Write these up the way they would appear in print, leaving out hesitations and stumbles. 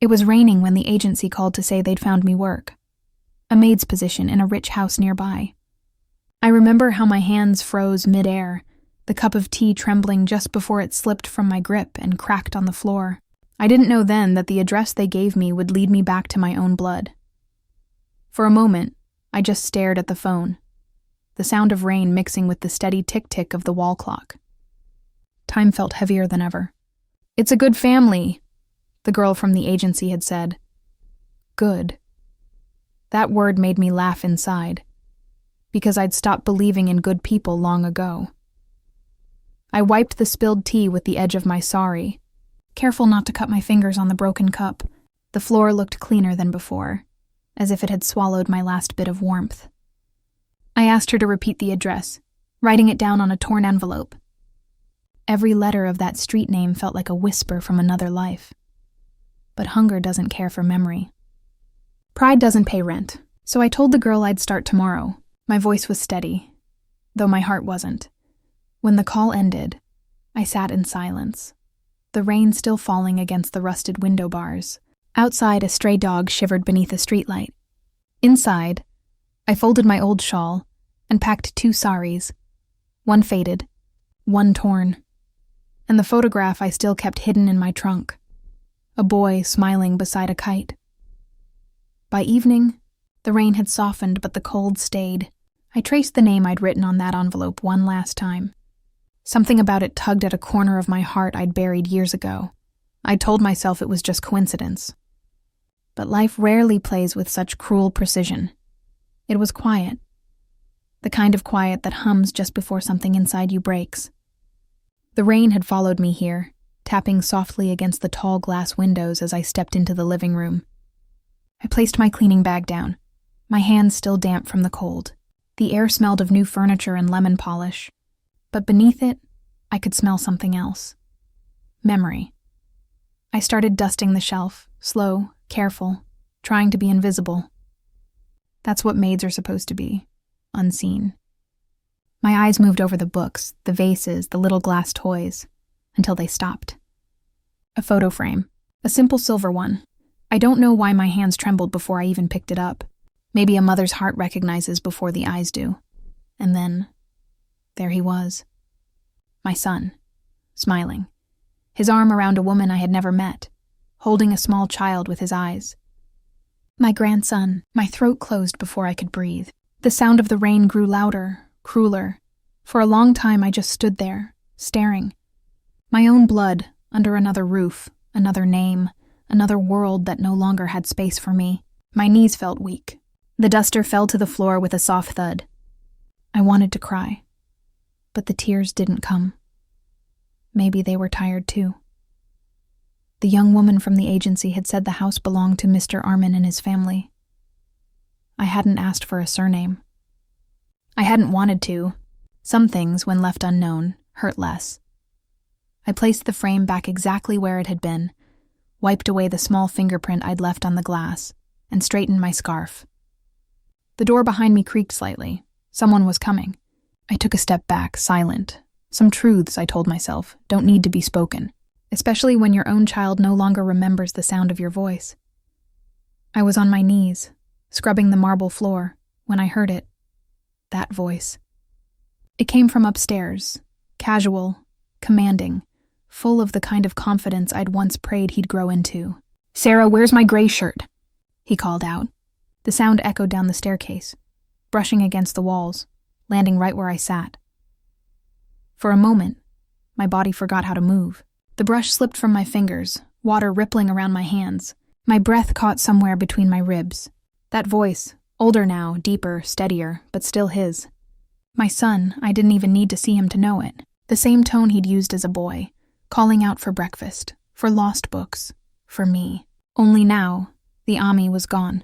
It was raining when the agency called to say they'd found me work. A maid's position in a rich house nearby. I remember how my hands froze mid-air, the cup of tea trembling just before it slipped from my grip and cracked on the floor. I didn't know then that the address they gave me would lead me back to my own blood. For a moment, I just stared at the phone, the sound of rain mixing with the steady tick-tick of the wall clock. Time felt heavier than ever. "It's a good family," the girl from the agency had said. Good. That word made me laugh inside, because I'd stopped believing in good people long ago. I wiped the spilled tea with the edge of my sari, careful not to cut my fingers on the broken cup. The floor looked cleaner than before, as if it had swallowed my last bit of warmth. I asked her to repeat the address, writing it down on a torn envelope. Every letter of that street name felt like a whisper from another life. But hunger doesn't care for memory. Pride doesn't pay rent, so I told the girl I'd start tomorrow. My voice was steady, though my heart wasn't. When the call ended, I sat in silence, the rain still falling against the rusted window bars. Outside, a stray dog shivered beneath a streetlight. Inside, I folded my old shawl and packed 2 saris, one faded, one torn, and the photograph I still kept hidden in my trunk, a boy smiling beside a kite. By evening, the rain had softened, but the cold stayed. I traced the name I'd written on that envelope one last time. Something about it tugged at a corner of my heart I'd buried years ago. I told myself it was just coincidence. But life rarely plays with such cruel precision. It was quiet. The kind of quiet that hums just before something inside you breaks. The rain had followed me here, tapping softly against the tall glass windows as I stepped into the living room. I placed my cleaning bag down, my hands still damp from the cold. The air smelled of new furniture and lemon polish, but beneath it, I could smell something else. Memory. I started dusting the shelf, slow, careful, trying to be invisible. That's what maids are supposed to be, unseen. My eyes moved over the books, the vases, the little glass toys, until they stopped. A photo frame, a simple silver one. I don't know why my hands trembled before I even picked it up. Maybe a mother's heart recognizes before the eyes do. And then, there he was. My son, smiling, his arm around a woman I had never met, holding a small child with his eyes. My grandson. My throat closed before I could breathe. The sound of the rain grew louder, crueler. For a long time I just stood there, staring. My own blood, under another roof, another name, another world that no longer had space for me. My knees felt weak. The duster fell to the floor with a soft thud. I wanted to cry, but the tears didn't come. Maybe they were tired too. The young woman from the agency had said the house belonged to Mr. Armin and his family. I hadn't asked for a surname. I hadn't wanted to. Some things, when left unknown, hurt less. I placed the frame back exactly where it had been, wiped away the small fingerprint I'd left on the glass, and straightened my scarf. The door behind me creaked slightly. Someone was coming. I took a step back, silent. Some truths, I told myself, don't need to be spoken, especially when your own child no longer remembers the sound of your voice. I was on my knees, scrubbing the marble floor, when I heard it. That voice. It came from upstairs, casual, commanding, full of the kind of confidence I'd once prayed he'd grow into. "Sarah, where's my gray shirt?" he called out. The sound echoed down the staircase, brushing against the walls, landing right where I sat. For a moment, my body forgot how to move. The brush slipped from my fingers, water rippling around my hands. My breath caught somewhere between my ribs. That voice, older now, deeper, steadier, but still his. My son, I didn't even need to see him to know it. The same tone he'd used as a boy, calling out for breakfast, for lost books, for me. Only now, the Ami was gone.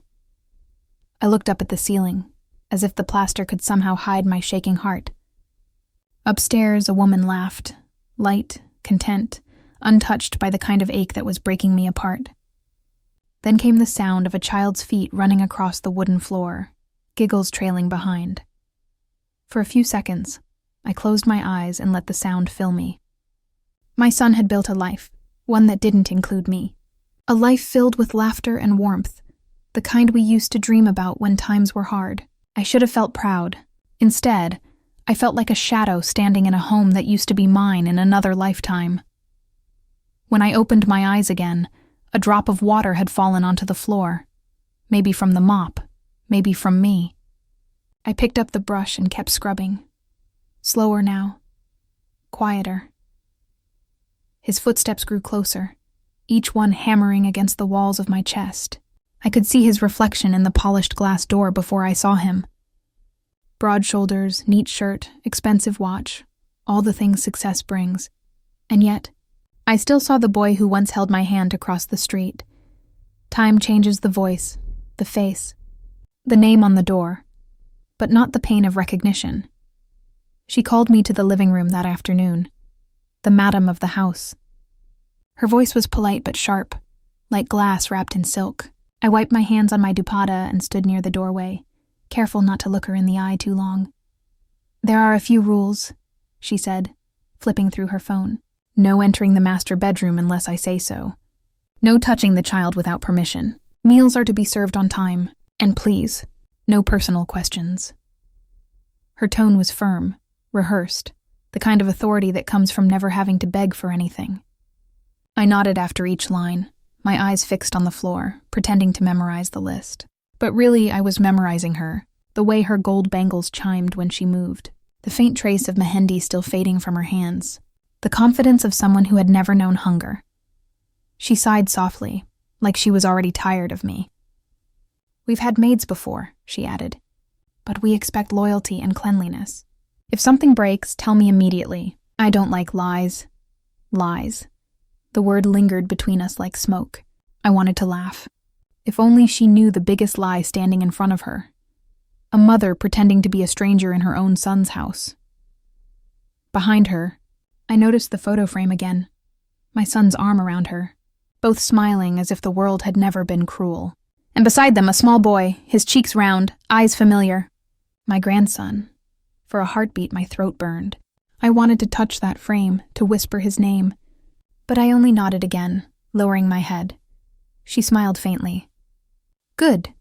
I looked up at the ceiling, as if the plaster could somehow hide my shaking heart. Upstairs, a woman laughed, light, content, untouched by the kind of ache that was breaking me apart. Then came the sound of a child's feet running across the wooden floor, giggles trailing behind. For a few seconds, I closed my eyes and let the sound fill me. My son had built a life, one that didn't include me. A life filled with laughter and warmth, the kind we used to dream about when times were hard. I should have felt proud. Instead, I felt like a shadow standing in a home that used to be mine in another lifetime. When I opened my eyes again, a drop of water had fallen onto the floor. Maybe from the mop, maybe from me. I picked up the brush and kept scrubbing. Slower now. Quieter. His footsteps grew closer, each one hammering against the walls of my chest. I could see his reflection in the polished glass door before I saw him. Broad shoulders, neat shirt, expensive watch, all the things success brings. And yet, I still saw the boy who once held my hand across the street. Time changes the voice, the face, the name on the door, but not the pain of recognition. She called me to the living room that afternoon, the madam of the house. Her voice was polite but sharp, like glass wrapped in silk. I wiped my hands on my dupatta and stood near the doorway, careful not to look her in the eye too long. "There are a few rules," she said, flipping through her phone. "No entering the master bedroom unless I say so. No touching the child without permission. Meals are to be served on time. And please, no personal questions." Her tone was firm, rehearsed, the kind of authority that comes from never having to beg for anything. I nodded after each line, my eyes fixed on the floor, pretending to memorize the list. But really, I was memorizing her, the way her gold bangles chimed when she moved, the faint trace of mehendi still fading from her hands, the confidence of someone who had never known hunger. She sighed softly, like she was already tired of me. "We've had maids before," she added, "but we expect loyalty and cleanliness. If something breaks, tell me immediately. I don't like lies." Lies. The word lingered between us like smoke. I wanted to laugh. If only she knew the biggest lie standing in front of her. A mother pretending to be a stranger in her own son's house. Behind her, I noticed the photo frame again, my son's arm around her, both smiling as if the world had never been cruel. And beside them, a small boy, his cheeks round, eyes familiar. My grandson. For a heartbeat, my throat burned. I wanted to touch that frame, to whisper his name. But I only nodded again, lowering my head. She smiled faintly. "Good.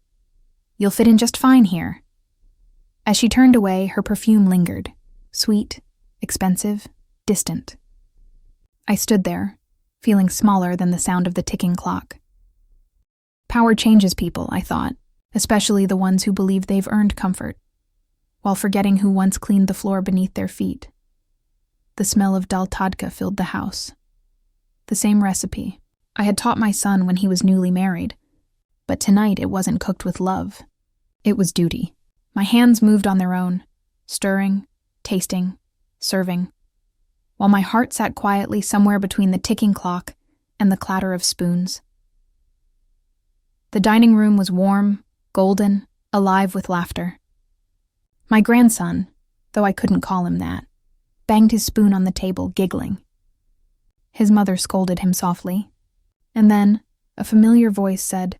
You'll fit in just fine here." As she turned away, her perfume lingered. Sweet, expensive, distant. I stood there, feeling smaller than the sound of the ticking clock. Power changes people, I thought, especially the ones who believe they've earned comfort, while forgetting who once cleaned the floor beneath their feet. The smell of dal tadka filled the house. The same recipe I had taught my son when he was newly married, but tonight it wasn't cooked with love. It was duty. My hands moved on their own, stirring, tasting, serving, while my heart sat quietly somewhere between the ticking clock and the clatter of spoons. The dining room was warm, golden, alive with laughter. My grandson, though I couldn't call him that, banged his spoon on the table, giggling. His mother scolded him softly, and then a familiar voice said,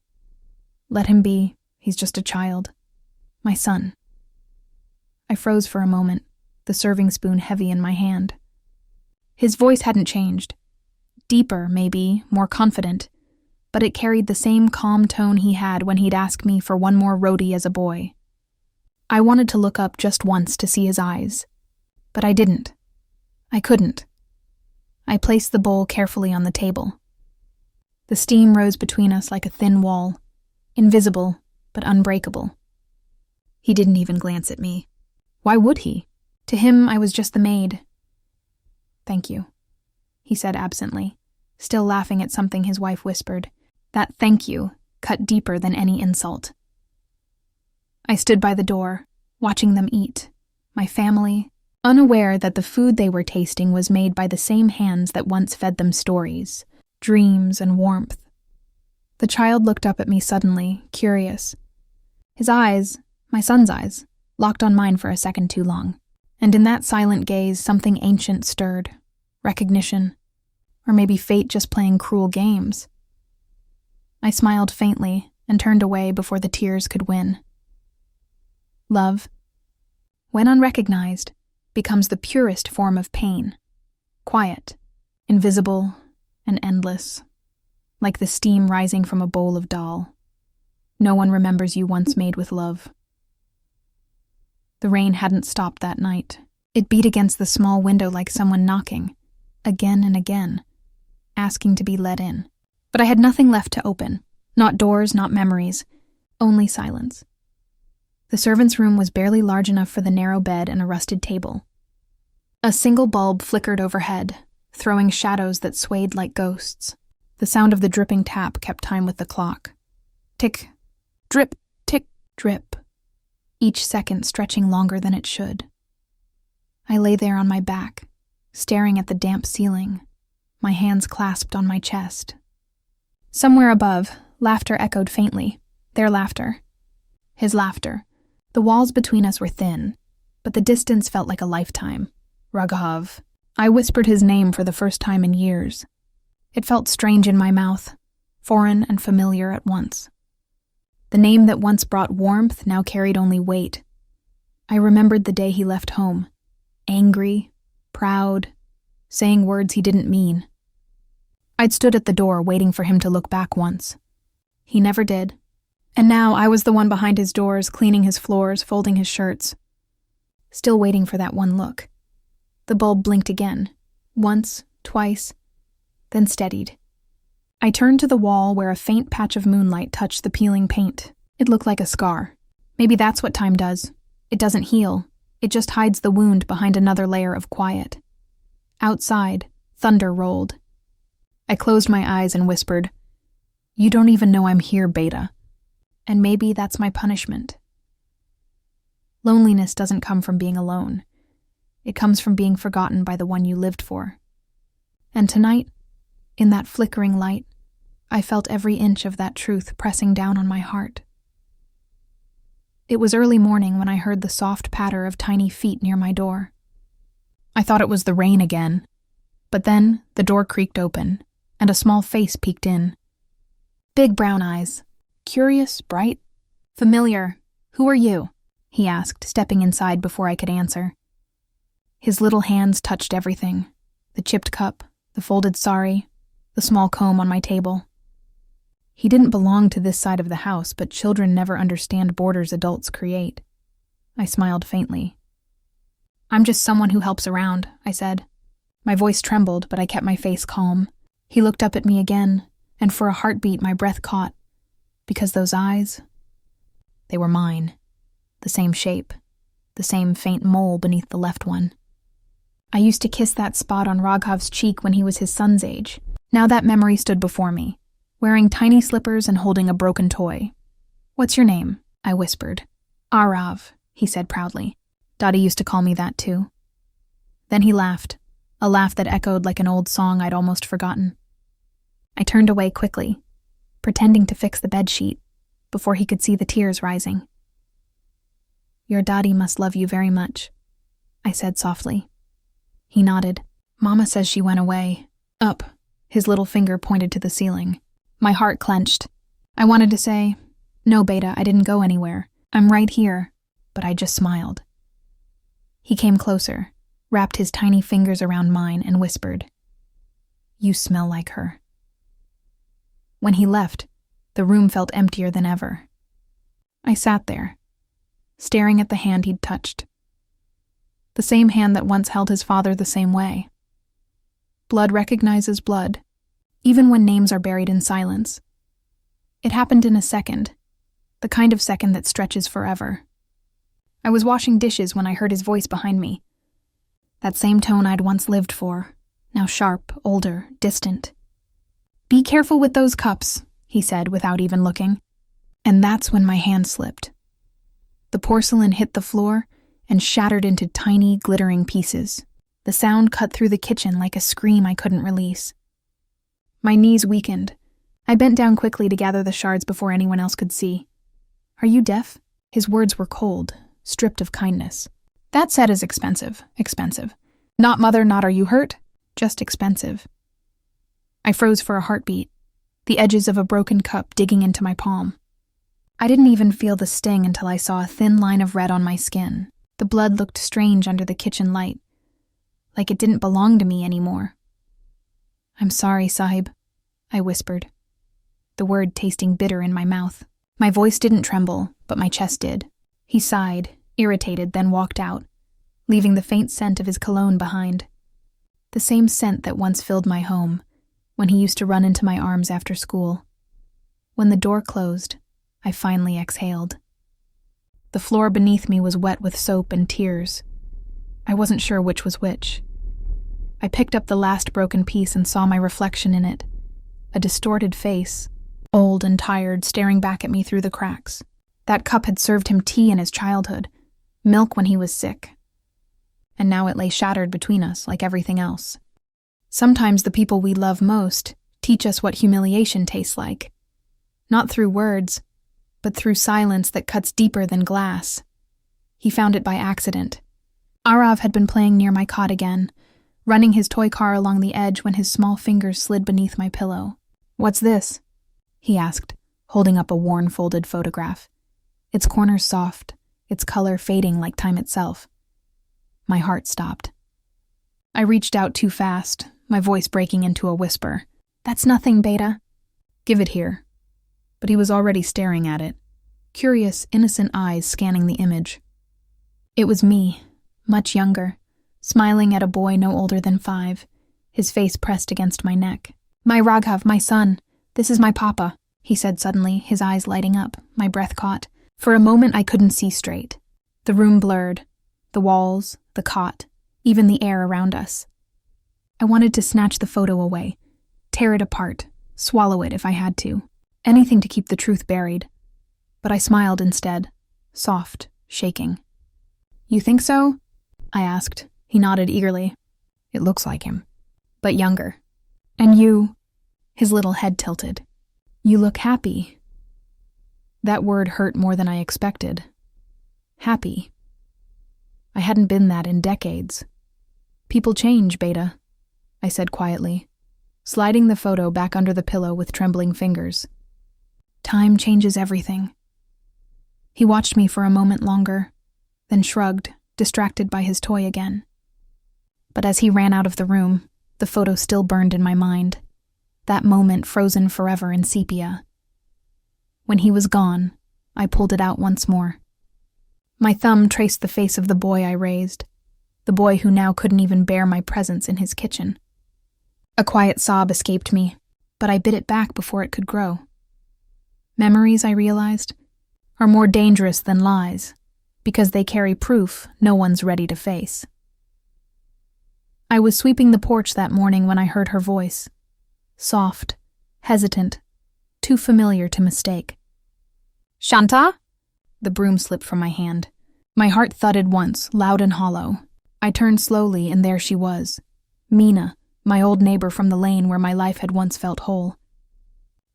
"Let him be, he's just a child. My son." I froze for a moment, the serving spoon heavy in my hand. His voice hadn't changed. Deeper, maybe, more confident, but it carried the same calm tone he had when he'd ask me for one more roti as a boy. I wanted to look up just once to see his eyes, but I didn't. I couldn't. I placed the bowl carefully on the table. The steam rose between us like a thin wall, invisible but unbreakable. He didn't even glance at me. Why would he? To him, I was just the maid. "Thank you," he said absently, still laughing at something his wife whispered. That thank you cut deeper than any insult. I stood by the door, watching them eat, my family, unaware that the food they were tasting was made by the same hands that once fed them stories, dreams, and warmth. The child looked up at me suddenly, curious. His eyes, my son's eyes, locked on mine for a second too long, and in that silent gaze something ancient stirred, recognition, or maybe fate just playing cruel games. I smiled faintly and turned away before the tears could win. Love, when unrecognized, becomes the purest form of pain, quiet, invisible, and endless. like the steam rising from a bowl of dal. No one remembers you once made with love. The rain hadn't stopped that night. It beat against the small window like someone knocking, again and again, asking to be let in. But I had nothing left to open. Not doors, not memories, only silence. The servant's room was barely large enough for the narrow bed and a rusted table. A single bulb flickered overhead, throwing shadows that swayed like ghosts. The sound of the dripping tap kept time with the clock. Tick, drip, tick, drip, each second stretching longer than it should. I lay there on my back, staring at the damp ceiling, my hands clasped on my chest. Somewhere above, laughter echoed faintly. Their laughter. His laughter. The walls between us were thin, but the distance felt like a lifetime. Raghav. I whispered his name for the first time in years. It felt strange in my mouth, foreign and familiar at once. The name that once brought warmth now carried only weight. I remembered the day he left home, angry, proud, saying words he didn't mean. I'd stood at the door waiting for him to look back once. He never did. And now I was the one behind his doors, cleaning his floors, folding his shirts. Still waiting for that one look. The bulb blinked again, once, twice, then steadied. I turned to the wall where a faint patch of moonlight touched the peeling paint. It looked like a scar. Maybe that's what time does. It doesn't heal. It just hides the wound behind another layer of quiet. Outside, thunder rolled. I closed my eyes and whispered, "You don't even know I'm here, Beta." And maybe that's my punishment. Loneliness doesn't come from being alone. It comes from being forgotten by the one you lived for. And tonight, in that flickering light, I felt every inch of that truth pressing down on my heart. It was early morning when I heard the soft patter of tiny feet near my door. I thought it was the rain again, but then the door creaked open, and a small face peeked in. Big brown eyes. Curious, bright, familiar. "Who are you?" he asked, stepping inside before I could answer. His little hands touched everything, the chipped cup, the folded sari, the small comb on my table. He didn't belong to this side of the house, but children never understand borders adults create. I smiled faintly. "I'm just someone who helps around," I said. My voice trembled, but I kept my face calm. He looked up at me again, and for a heartbeat my breath caught. Because those eyes, they were mine. The same shape, the same faint mole beneath the left one. I used to kiss that spot on Raghav's cheek when he was his son's age. Now that memory stood before me, wearing tiny slippers and holding a broken toy. "What's your name?" I whispered. "Arav," he said proudly. Daddy used to call me that too. Then he laughed, a laugh that echoed like an old song I'd almost forgotten. I turned away quickly, pretending to fix the bedsheet, before he could see the tears rising. "Your daddy must love you very much," I said softly. He nodded. "Mama says she went away." Up. His little finger pointed to the ceiling. My heart clenched. I wanted to say, "No, Beta, I didn't go anywhere. I'm right here," but I just smiled. He came closer, wrapped his tiny fingers around mine, and whispered, "You smell like her." When he left, the room felt emptier than ever. I sat there, staring at the hand he'd touched. The same hand that once held his father the same way. Blood recognizes blood, even when names are buried in silence. It happened in a second, the kind of second that stretches forever. I was washing dishes when I heard his voice behind me. That same tone I'd once lived for, now sharp, older, distant. "Be careful with those cups," he said without even looking. And that's when my hand slipped. The porcelain hit the floor and shattered into tiny, glittering pieces. The sound cut through the kitchen like a scream I couldn't release. My knees weakened. I bent down quickly to gather the shards before anyone else could see. "Are you deaf?" His words were cold, stripped of kindness. "That set is expensive, expensive. Not mother, not are you hurt, just expensive." I froze for a heartbeat, the edges of a broken cup digging into my palm. I didn't even feel the sting until I saw a thin line of red on my skin. The blood looked strange under the kitchen light, like it didn't belong to me anymore. "I'm sorry, Sahib," I whispered. the word tasting bitter in my mouth. My voice didn't tremble, but my chest did. He sighed, irritated, then walked out, leaving the faint scent of his cologne behind. The same scent that once filled my home, when he used to run into my arms after school. When the door closed, I finally exhaled. The floor beneath me was wet with soap and tears. I wasn't sure which was which. I picked up the last broken piece and saw my reflection in it, a distorted face, old and tired, staring back at me through the cracks. That cup had served him tea in his childhood, milk when he was sick. And now it lay shattered between us like everything else. Sometimes the people we love most teach us what humiliation tastes like. Not through words, but through silence that cuts deeper than glass. He found it by accident. Arav had been playing near my cot again, running his toy car along the edge when his small fingers slid beneath my pillow. "What's this?" he asked, holding up a worn, folded photograph. Its corners soft, its color fading like time itself. My heart stopped. I reached out too fast, my voice breaking into a whisper. "That's nothing, Beta." "Give it here." But he was already staring at it, curious, innocent eyes scanning the image. It was me, much younger, smiling at a boy no older than 5, his face pressed against my neck. "My Raghav, my son, this is my papa," he said suddenly, his eyes lighting up, my breath caught. For a moment I couldn't see straight. The room blurred, the walls, the cot, even the air around us. I wanted to snatch the photo away, tear it apart, swallow it if I had to. Anything to keep the truth buried. But I smiled instead, soft, shaking. "You think so?" I asked. He nodded eagerly. "It looks like him. But younger. And you—" His little head tilted. "You look happy." That word hurt more than I expected. Happy. I hadn't been that in decades. "People change, Beta," I said quietly, sliding the photo back under the pillow with trembling fingers. "Time changes everything." He watched me for a moment longer, then shrugged, distracted by his toy again. But as he ran out of the room, the photo still burned in my mind, that moment frozen forever in sepia. When he was gone, I pulled it out once more. My thumb traced the face of the boy I raised, the boy who now couldn't even bear my presence in his kitchen. A quiet sob escaped me, but I bit it back before it could grow. Memories, I realized, are more dangerous than lies, because they carry proof no one's ready to face. I was sweeping the porch that morning when I heard her voice, soft, hesitant, too familiar to mistake. "Shanta?" The broom slipped from my hand. My heart thudded once, loud and hollow. I turned slowly, and there she was, Mina, my old neighbor from the lane where my life had once felt whole.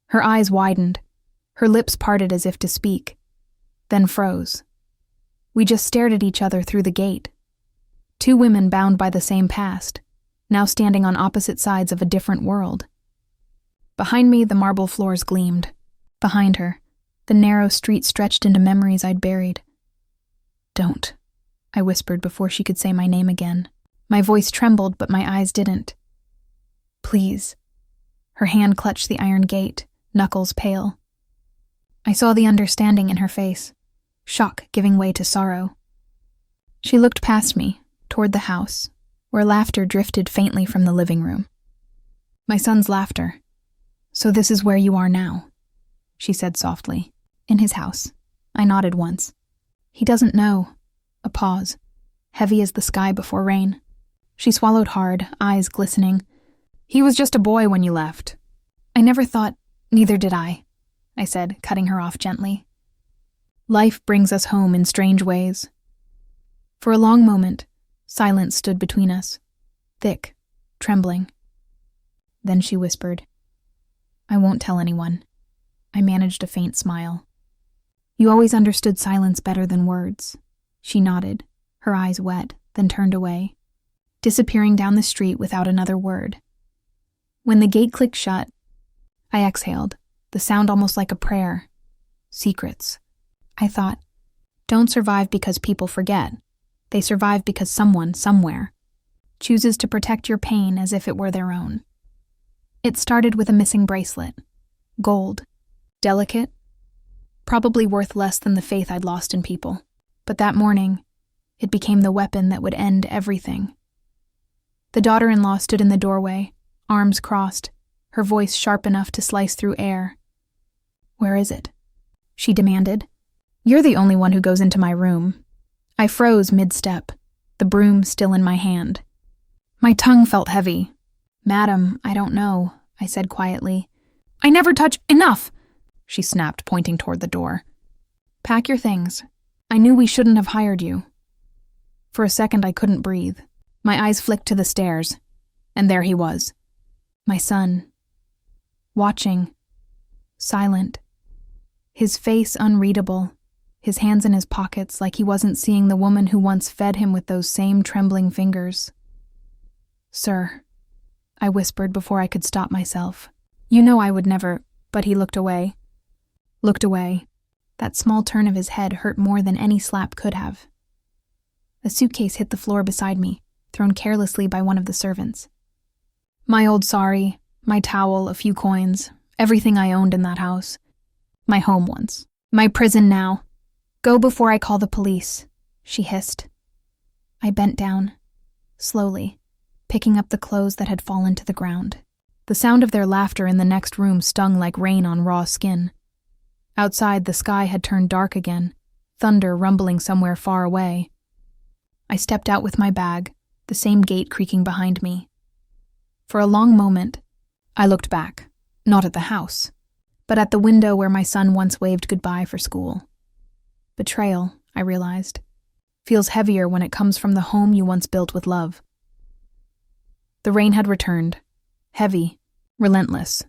Her eyes widened, her lips parted as if to speak, then froze. We just stared at each other through the gate. 2 women bound by the same past, now standing on opposite sides of a different world. Behind me, the marble floors gleamed. Behind her, the narrow street stretched into memories I'd buried. "Don't," I whispered before she could say my name again. My voice trembled, but my eyes didn't. "Please." Her hand clutched the iron gate, knuckles pale. I saw the understanding in her face, shock giving way to sorrow. She looked past me, toward the house, where laughter drifted faintly from the living room. "My son's laughter. So this is where you are now," she said softly. "In his house." I nodded once. "He doesn't know." A pause, heavy as the sky before rain. She swallowed hard, eyes glistening. "He was just a boy when you left." "I never thought—" "Neither did I," I said, cutting her off gently. Life brings us home in strange ways. For a long moment, silence stood between us, thick, trembling. Then she whispered, "I won't tell anyone." I managed a faint smile. "You always understood silence better than words." She nodded, her eyes wet, then turned away, disappearing down the street without another word. When the gate clicked shut, I exhaled, the sound almost like a prayer. Secrets. I thought, don't survive because people forget. They survive because someone, somewhere, chooses to protect your pain as if it were their own. It started with a missing bracelet. Gold, Delicate, probably worth less than the faith I'd lost in people. But that morning, it became the weapon that would end everything. The daughter-in-law stood in the doorway, arms crossed, her voice sharp enough to slice through air. "Where is it?" she demanded. "You're the only one who goes into my room." I froze mid-step, the broom still in my hand. My tongue felt heavy. "Madam, I don't know," I said quietly. "I never touch— Enough!" she snapped, pointing toward the door. "Pack your things. I knew we shouldn't have hired you." For a second I couldn't breathe. My eyes flicked to the stairs, and there he was. My son. Watching. Silent. His face unreadable, his hands in his pockets like he wasn't seeing the woman who once fed him with those same trembling fingers. "Sir," I whispered before I could stop myself. "You know I would never—" But he looked away. Looked away. That small turn of his head hurt more than any slap could have. A suitcase hit the floor beside me, thrown carelessly by one of the servants. My old sari, my towel, a few coins, everything I owned in that house. My home once. My prison now. "Go before I call the police," she hissed. I bent down, slowly, picking up the clothes that had fallen to the ground. The sound of their laughter in the next room stung like rain on raw skin. Outside, the sky had turned dark again, thunder rumbling somewhere far away. I stepped out with my bag, the same gate creaking behind me. For a long moment, I looked back, not at the house, but at the window where my son once waved goodbye for school. Betrayal, I realized, feels heavier when it comes from the home you once built with love. The rain had returned, heavy, relentless,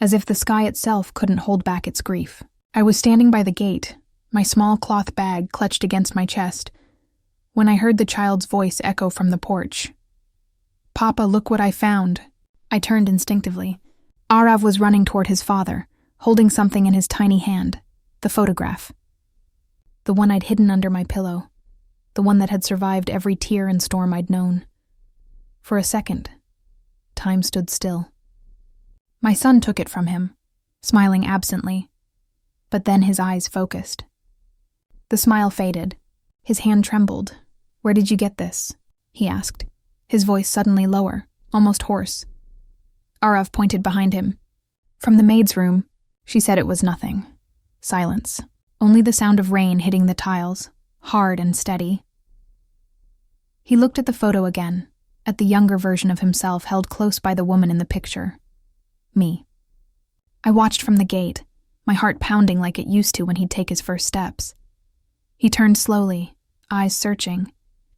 as if the sky itself couldn't hold back its grief. I was standing by the gate, my small cloth bag clutched against my chest, when I heard the child's voice echo from the porch. "Papa, look what I found." I turned instinctively. Arav was running toward his father, holding something in his tiny hand, the photograph. The one I'd hidden under my pillow, the one that had survived every tear and storm I'd known. For a second, time stood still. My son took it from him, smiling absently, but then his eyes focused. The smile faded. His hand trembled. "Where did you get this?" he asked, his voice suddenly lower, almost hoarse. Arav pointed behind him. "From the maid's room." She said it was nothing. Silence. Only the sound of rain hitting the tiles, hard and steady. He looked at the photo again, at the younger version of himself held close by the woman in the picture. Me. I watched from the gate, my heart pounding like it used to when he'd take his first steps. He turned slowly, eyes searching,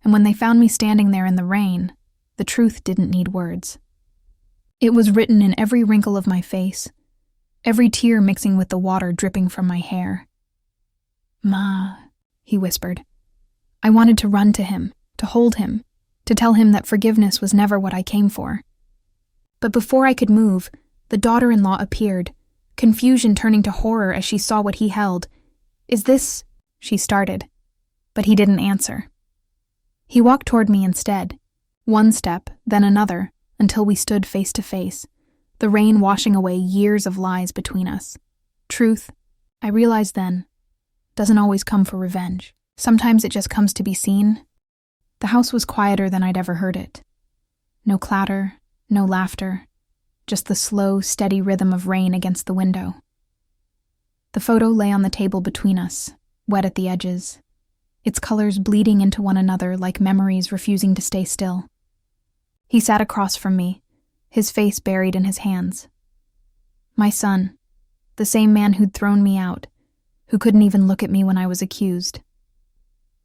and when they found me standing there in the rain, the truth didn't need words. It was written in every wrinkle of my face, every tear mixing with the water dripping from my hair. "Ma," he whispered. I wanted to run to him, to hold him, to tell him that forgiveness was never what I came for. But before I could move, the daughter-in-law appeared, confusion turning to horror as she saw what he held. "Is this—" she started, but he didn't answer. He walked toward me instead, one step, then another, until we stood face to face, the rain washing away years of lies between us. Truth, I realized then, doesn't always come for revenge. Sometimes it just comes to be seen. The house was quieter than I'd ever heard it. No clatter, no laughter, just the slow, steady rhythm of rain against the window. The photo lay on the table between us, wet at the edges, its colors bleeding into one another like memories refusing to stay still. He sat across from me, his face buried in his hands. My son, the same man who'd thrown me out, who couldn't even look at me when I was accused.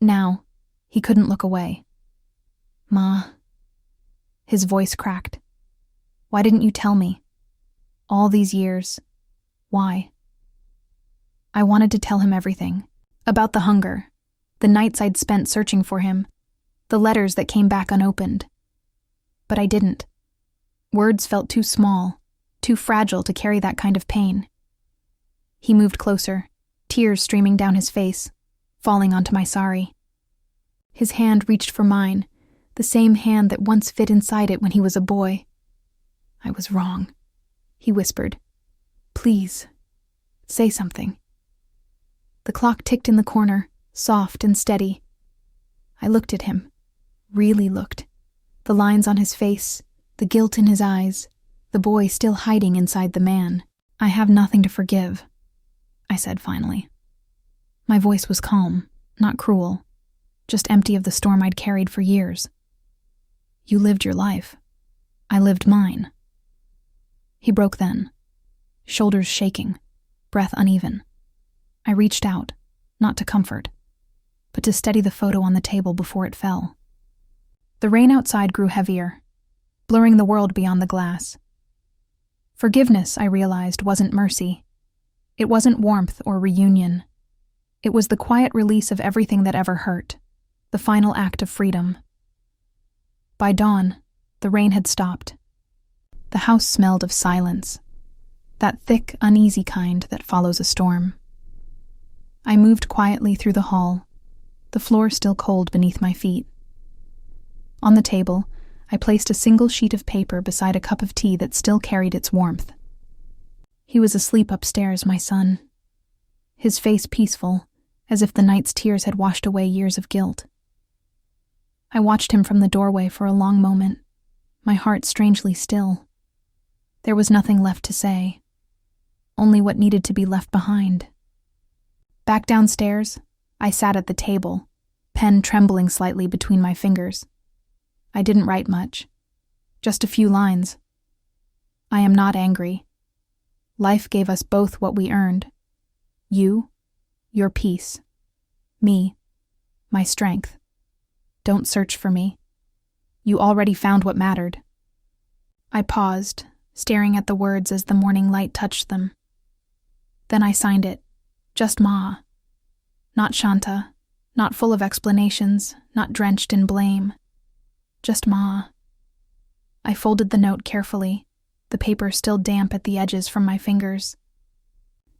Now, he couldn't look away. "Ma." His voice cracked. "Why didn't you tell me? All these years. Why?" I wanted to tell him everything. About the hunger, the nights I'd spent searching for him, the letters that came back unopened. But I didn't. Words felt too small, too fragile to carry that kind of pain. He moved closer, tears streaming down his face, falling onto my sari. His hand reached for mine, the same hand that once fit inside it when he was a boy. "I was wrong," he whispered. "Please, Say something." The clock ticked in the corner, soft and steady. I looked at him, really looked. The lines on his face, the guilt in his eyes, the boy still hiding inside the man. "I have nothing to forgive," I said finally. My voice was calm, not cruel, just empty of the storm I'd carried for years. "You lived your life. I lived mine." He broke then, shoulders shaking, breath uneven. I reached out, not to comfort, but to steady the photo on the table before it fell. The rain outside grew heavier, blurring the world beyond the glass. Forgiveness, I realized, wasn't mercy. It wasn't warmth or reunion. It was the quiet release of everything that ever hurt, the final act of freedom. By dawn, the rain had stopped. The house smelled of silence, that thick, uneasy kind that follows a storm. I moved quietly through the hall, the floor still cold beneath my feet. On the table, I placed a single sheet of paper beside a cup of tea that still carried its warmth. He was asleep upstairs, my son, his face peaceful, as if the night's tears had washed away years of guilt. I watched him from the doorway for a long moment, my heart strangely still. There was nothing left to say, only what needed to be left behind. Back downstairs, I sat at the table, pen trembling slightly between my fingers. I didn't write much, just a few lines. "I am not angry. Life gave us both what we earned. You, your peace. Me, my strength. Don't search for me. You already found what mattered." I paused, staring at the words as the morning light touched them. Then I signed it, just Ma. Not Shanta, not full of explanations, not drenched in blame. Just Ma. I folded the note carefully, the paper still damp at the edges from my fingers.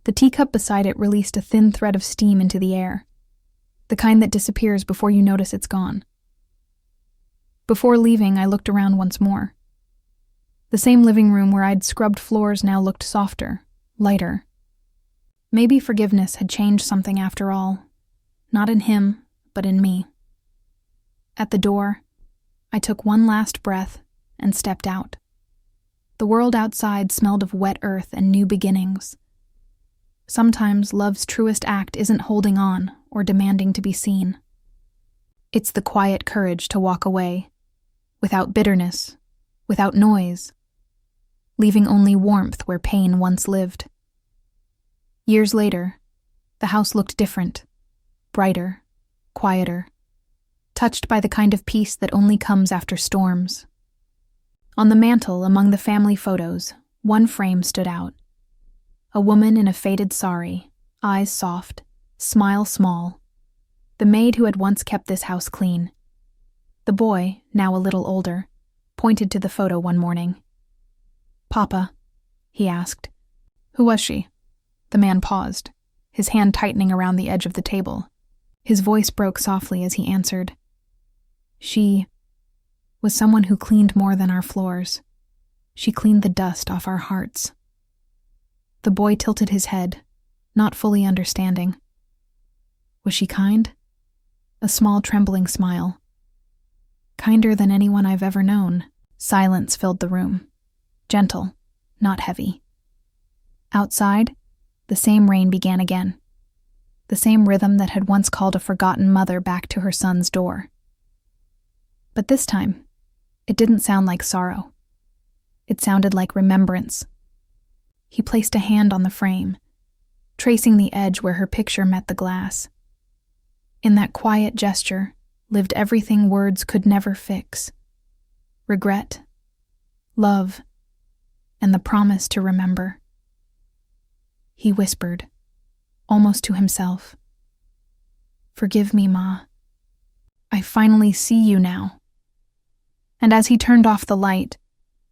The teacup beside it released a thin thread of steam into the air, the kind that disappears before you notice it's gone. Before leaving, I looked around once more. The same living room where I'd scrubbed floors now looked softer, lighter. Maybe forgiveness had changed something after all, not in him, but in me. At the door, I took one last breath and stepped out. The world outside smelled of wet earth and new beginnings. Sometimes love's truest act isn't holding on or demanding to be seen. It's the quiet courage to walk away, without bitterness, without noise, leaving only warmth where pain once lived. Years later, the house looked different, brighter, quieter, touched by the kind of peace that only comes after storms. On the mantel, among the family photos, one frame stood out. A woman in a faded sari, eyes soft, smile small. The maid who had once kept this house clean. The boy, now a little older, pointed to the photo one morning. "Papa," he asked. "Who was she?" The man paused, his hand tightening around the edge of the table. His voice broke softly as he answered. "She was someone who cleaned more than our floors. She cleaned the dust off our hearts." The boy tilted his head, not fully understanding. "Was she kind?" A small trembling smile. "Kinder than anyone I've ever known." Silence filled the room. Gentle, not heavy. Outside, the same rain began again. The same rhythm that had once called a forgotten mother back to her son's door. But this time, it didn't sound like sorrow. It sounded like remembrance. He placed a hand on the frame, tracing the edge where her picture met the glass. In that quiet gesture lived everything words could never fix. Regret, love, and the promise to remember. He whispered, almost to himself, "Forgive me, Ma. I finally see you now." And as he turned off the light,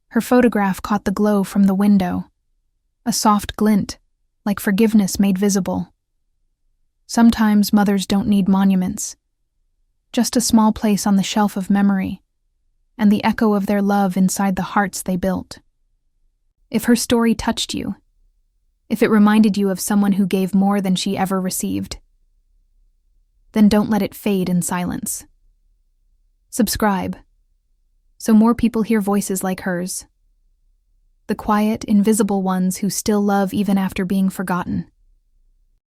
her photograph caught the glow from the window, a soft glint, like forgiveness made visible. Sometimes mothers don't need monuments, just a small place on the shelf of memory, and the echo of their love inside the hearts they built. If her story touched you, if it reminded you of someone who gave more than she ever received, then don't let it fade in silence. Subscribe, so more people hear voices like hers. The quiet, invisible ones who still love even after being forgotten.